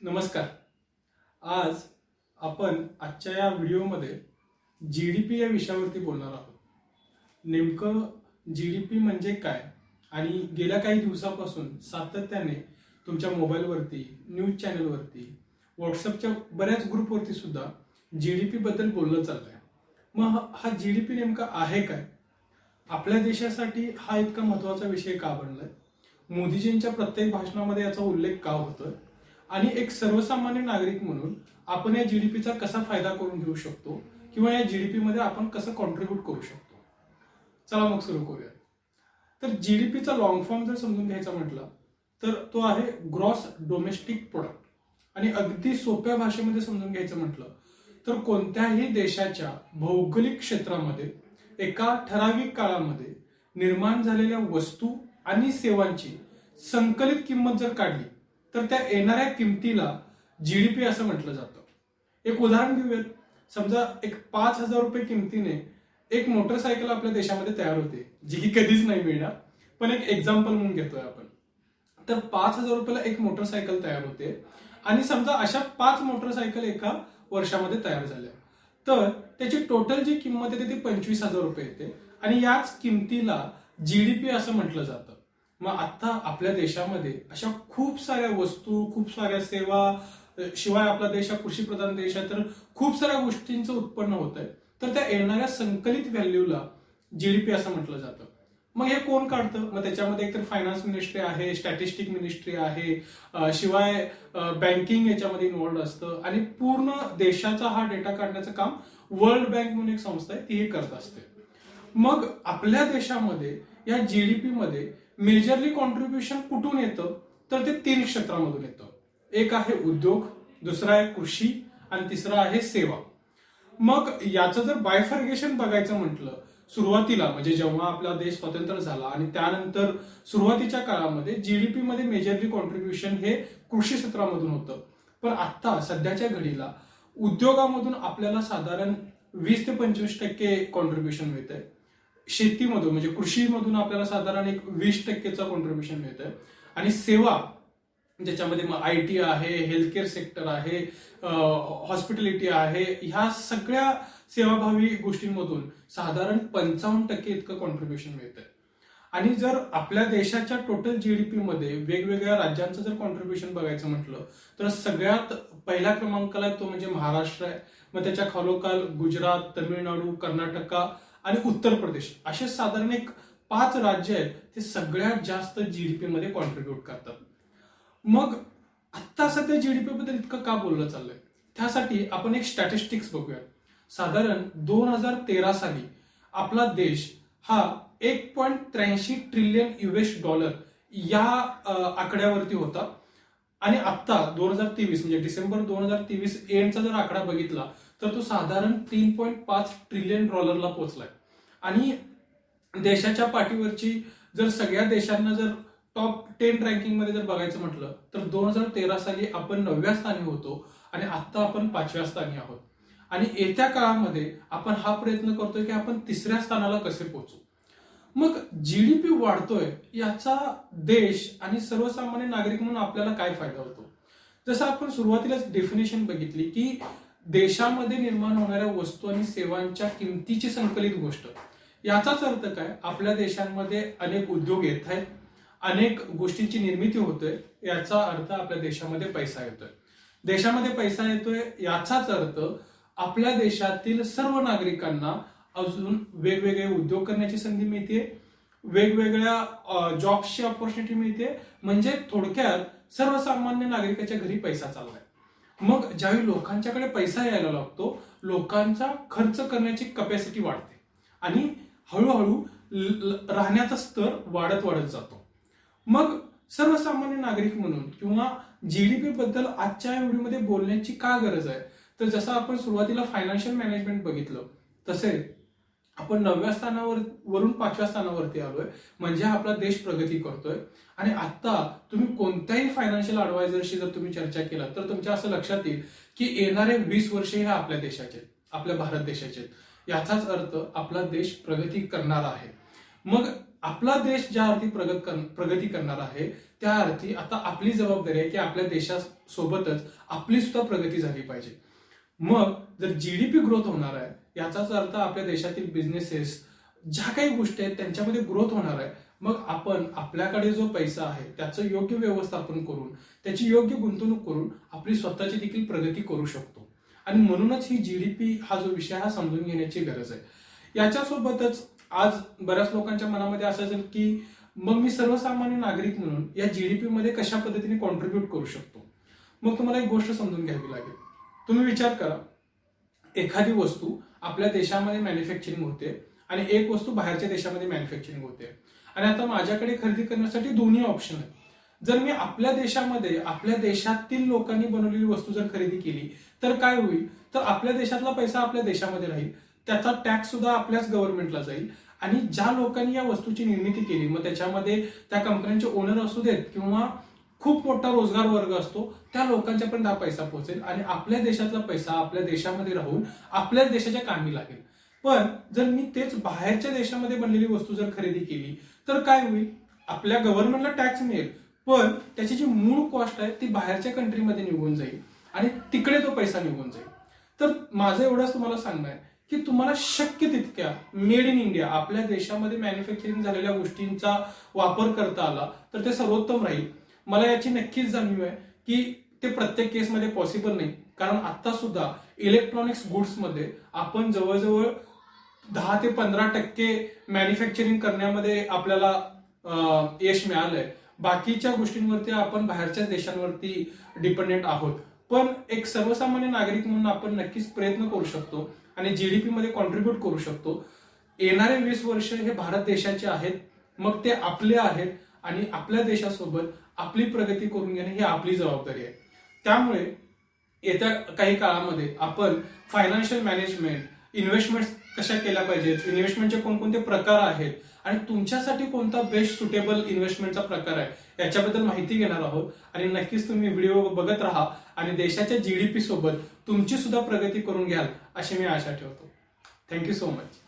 नमस्कार. आज आपण आजच्या या व्हिडिओमध्ये जीडीपी या विषयावरती बोलणार आहोत. नेमकं जीडीपी म्हणजे काय आणि गेल्या काही दिवसापासून सातत्याने तुमच्या मोबाईलवरती, न्यूज चॅनलवरती, व्हॉट्सअपच्या बऱ्याच ग्रुपवरती सुद्धा जीडीपी बद्दल बोलणं चाललंय. मग हा जीडीपी नेमका आहे काय? आपल्या देशासाठी हा इतका महत्वाचा विषय का बनलाय? मोदीजींच्या प्रत्येक भाषणामध्ये याचा उल्लेख का होतोय? आणि एक सर्वसामान्य नागरिक म्हणून आपण या जीडीपीचा कसा फायदा करून घेऊ शकतो किंवा या जीडीपी मध्ये आपण कसं कॉन्ट्रीब्यूट करू शकतो? चला मग सुरू करूया. तर जीडीपीचा लॉंग फॉर्म जर समजून घ्यायचा म्हटलं तर तो आहे ग्रॉस डोमेस्टिक प्रोडक्ट. आणि अगदी सोप्या भाषेमध्ये समजून घ्यायचं म्हटलं तर कोणत्याही देशाच्या भौगोलिक क्षेत्रामध्ये एका ठराविक काळामध्ये निर्माण झालेल्या वस्तू आणि सेवांची संकलित किंमत जर काढली तर त्या येणाऱ्या किमतीला जीडीपी असं म्हटलं जातं. एक उदाहरण घेऊयात. समजा एक 5,000 रुपये किमतीने एक मोटरसायकल आपल्या देशामध्ये तयार होते, जी की कधीच नाही मिळणार, पण एक एक्झाम्पल म्हणून घेतोय आपण. तर 5,000 रुपयाला एक मोटरसायकल तयार होते आणि समजा अशा 5 मोटरसायकल एका वर्षामध्ये तयार झाल्या तर त्याची टोटल जी किंमत येते ती 25,000 रुपये येते आणि याच किमतीला जीडीपी असं म्हटलं जातं. मग आता आपल्या देशामध्ये अशा खूप साऱ्या वस्तू, खूप साऱ्या सेवा, शिवाय आपला देश हा कृषीप्रधान देश आहे, तर खूप साऱ्या गोष्टींचं उत्पन्न होत आहे. तर त्या येणाऱ्या संकलित व्हॅल्यूला जीडीपी असं म्हटलं जातं. मग हे कोण काढतं? मग त्याच्यामध्ये एकतर फायनान्स मिनिस्ट्री आहे, स्टॅटिस्टिक मिनिस्ट्री आहे, शिवाय बँकिंग याच्यामध्ये इन्व्हॉल्ड असतं आणि पूर्ण देशाचा हा डेटा काढण्याचं काम वर्ल्ड बँक म्हणून एक संस्था आहे ती हे करत असते. मग आपल्या देशामध्ये या जीडीपी मध्ये मेजरली कॉन्ट्रीब्युशन कुठून येतं तर ते 3 क्षेत्रामधून येतं. एक आहे उद्योग, दुसरा आहे कृषी आणि तिसरा आहे सेवा. मग याचं जर बायफर्गेशन बघायचं म्हटलं, सुरुवातीला म्हणजे जेव्हा आपला देश स्वतंत्र झाला आणि त्यानंतर सुरुवातीच्या काळामध्ये जीडीपी मध्ये मेजरली कॉन्ट्रीब्युशन हे कृषी क्षेत्रामधून होतं. पण आता सध्याच्या घडीला उद्योगामधून आपल्याला साधारण 20 ते 25% कॉन्ट्रीब्युशन मिळतंय. शेतीमधून म्हणजे कृषीमधून आपल्याला साधारण एक 20%चा कॉन्ट्रीब्युशन मिळतंय आणि सेवा ज्याच्यामध्ये मग आयटी आहे, हेल्थकेअर सेक्टर आहे, हॉस्पिटॅलिटी आहे, ह्या सगळ्या सेवाभावी गोष्टींमधून साधारण 55% इतकं कॉन्ट्रीब्युशन मिळतंय. आणि जर आपल्या देशाच्या टोटल जीडीपी मध्ये वेगवेगळ्या राज्यांचं जर कॉन्ट्रीब्युशन बघायचं म्हटलं तर सगळ्यात पहिल्या क्रमांकाला तो म्हणजे महाराष्ट्र आहे. मग त्याच्या खालोखाल गुजरात, तमिळनाडू, कर्नाटका आणि उत्तर प्रदेश असे साधारण एक 5 राज्य आहेत ते सगळ्यात जास्त जीडीपी मध्ये कॉन्ट्रीब्युट करतात. मग आत्ता सध्या जीडीपी बद्दल इतकं का बोललं चाललंय त्यासाठी आपण एक स्टॅटिस्टिक्स बघूया. साधारण 2013 साली आपला देश हा 1.83 ट्रिलियन US$ या आकड्यावरती होता आणि आता 2023 म्हणजे डिसेंबर 2023 एंडचा जर आकडा बघितला तर तो साधारण $3.5 ट्रिलियन पोहोचलाय. आणि देशाच्या पाठीवरची जर सगळ्या देशांना जर टॉप 10 रँकिंग मध्ये जर बघायचं म्हटलं तर 2013 साली आपण 9व्या स्थानी होतो आणि आता आपण 5व्या स्थानी आहोत. आणि येत्या काळामध्ये आपण हा प्रयत्न करतोय की आपण 3ऱ्या स्थानाला कसे पोहोचू. मग जीडीपी वाढतोय याचा देश आणि सर्वसामान्य नागरिक म्हणून आपल्याला काय फायदा होतो? जसं आपण सुरुवातीलाच डेफिनेशन बघितली की देशामध्ये निर्माण होणाऱ्या वस्तू आणि सेवांच्या किमतीची संकलित गोष्ट. याचाच अर्थ काय? आपल्या देशांमध्ये अनेक उद्योग येत आहेत, अनेक गोष्टींची निर्मिती होतोय, याचा अर्थ आपल्या देशामध्ये पैसा येतोय. देशामध्ये पैसा येतोय याचाच अर्थ आपल्या देशातील सर्व नागरिकांना अजून वेगवेगळे उद्योग करण्याची संधी मिळते, वेगवेगळ्या जॉब्सची ऑपॉर्च्युनिटी मिळते. म्हणजे थोडक्यात सर्वसामान्य नागरिकाच्या घरी पैसा चाललाय. मग ज्यावेळी लोकांच्याकडे पैसा यायला लागतो, लोकांचा खर्च करण्याची कपॅसिटी वाढते आणि हळूहळू राहण्याचा स्तर वाढत वाढत जातो. मग सर्वसामान्य नागरिक म्हणून किंवा जीडीपी बद्दल आजच्या व्हिडिओमध्ये बोलण्याची का गरज आहे? तर जसं आपण सुरुवातीला फायनान्शियल मॅनेजमेंट बघितलं तसे आपण 9व्या स्थानावर वरून 5व्या स्थानावरती आलोय. म्हणजे आपला देश प्रगती करतोय. आणि आता तुम्ही कोणत्याही फायनान्शियल ऍडवायझरशी जर तुम्ही चर्चा केला तर तुमच्या असं लक्षात येईल की येणारे 20 वर्षे हे आपल्या देशाचे, आपल्या भारत देशाचे. याचाच अर्थ आपला देश प्रगती करणार आहे. मग आपला देश ज्या अर्थी प्रगती करणार आहे त्या अर्थी आता आपली जबाबदारी आहे की आपल्या देशासोबतच आपली सुद्धा प्रगती झाली पाहिजे. मग जर जीडीपी ग्रोथ होणार आहे याचाच अर्थ आपल्या देशातील बिझनेसेस ज्या काही गोष्टी आहेत त्यांच्यामध्ये ग्रोथ होणार आहे. मग आपण आपल्याकडे जो पैसा आहे त्याचं योग्य व्यवस्थापन करून त्याची योग्य गुंतवणूक करून आपली स्वतःची देखील प्रगती करू शकतो. आणि म्हणूनच ही जीडीपी हा जो विषय हा समजून घेण्याची गरज आहे. याच्यासोबतच आज बऱ्याच लोकांच्या मनामध्ये असं असेल की मग मी सर्वसामान्य नागरिक म्हणून या जीडीपी मध्ये कशा पद्धतीने कॉन्ट्रीब्युट करू शकतो. मग तुम्हाला एक गोष्ट समजून घ्यावी लागेल. तुम्ही विचार करा, एखादी वस्तू आपल्या देशामध्ये मॅन्युफॅक्चरिंग होते आणि एक वस्तू बाहेरच्या देशामध्ये मॅन्युफॅक्चरिंग होते. आणि आता माझ्याकडे खरेदी करण्यासाठी दोन्ही ऑप्शन आहेत. जर मी आपल्या देशामध्ये आपल्या देशातील लोकांनी बनवलेली वस्तू जर खरेदी केली तर काय होईल, तर आपल्या देशातला पैसा आपल्या देशामध्ये राहील, त्याचा टॅक्स सुद्धा आपल्याच गव्हर्नमेंटला जाईल. आणि ज्या लोकांनी या वस्तूची निर्मिती केली मग त्याच्यामध्ये त्या कंपन्यांचे ओनर असू देत किंवा खूप मोठा रोजगार वर्ग असतो त्या लोकांच्यापर्यंत हा पैसा पोहोचेल आणि आपल्या देशातला पैसा आपल्या देशामध्ये राहून आपल्याच देशाच्या कामी लागेल. पण जर मी तेच बाहेरच्या देशामध्ये बनलेली वस्तू जर खरेदी केली तर काय होईल, आपल्या गव्हर्नमेंटला टॅक्स मिळेल पण त्याची जी मूळ कॉस्ट आहे ती बाहेरच्या कंट्रीमध्ये निघून जाईल आणि तिकडे तो पैसा निघून जाईल. तर माझं एवढंच तुम्हाला सांगणं आहे की तुम्हाला शक्य तितक्या मेड इन इंडिया आपल्या देशामध्ये मॅन्युफॅक्चरिंग झालेल्या गोष्टींचा वापर करता आला तर ते सर्वोत्तम राहील. मला याची नक्कीच जाणीव आहे की ते प्रत्येक केसमध्ये पॉसिबल नाही, कारण आता सुद्धा इलेक्ट्रॉनिक्स गुड्समध्ये आपण जवळजवळ 10 ते 15% मॅन्युफॅक्चरिंग करण्यामध्ये आपल्याला यश मिळालंय. बाकीच्या गोष्टींवरती आपण बाहेरच्या देशांवरती डिपेंडेंट आहोत. पण एक सर्वसामान्य नागरिक म्हणून आपण नक्कीच प्रयत्न करू शकतो आणि जीडीपी मध्ये कॉन्ट्रीब्युट करू शकतो. येणारे 20 वर्ष हे भारत देशाचे आहेत, मग ते आपले आहेत आणि आपल्या देशासोबत आपली प्रगती करून घेणे ही आपली जबाबदारी आहे. त्यामुळे येत्या काही काळामध्ये आपण फायनान्शियल मॅनेजमेंट, इन्व्हेस्टमेंट कशा केल्या पाहिजेत, इन्व्हेस्टमेंटचे कोणकोणते प्रकार आहेत आणि तुमच्यासाठी कोणता बेस्ट सुटेबल इन्व्हेस्टमेंटचा प्रकार आहे याच्याबद्दल माहिती घेणार आहोत. आणि नक्कीच तुम्ही व्हिडिओ बघत राहा आणि देशाच्या जीडीपी सोबत तुमची सुद्धा प्रगती करून घ्याल अशी मी आशा ठेवतो. Thank you so much.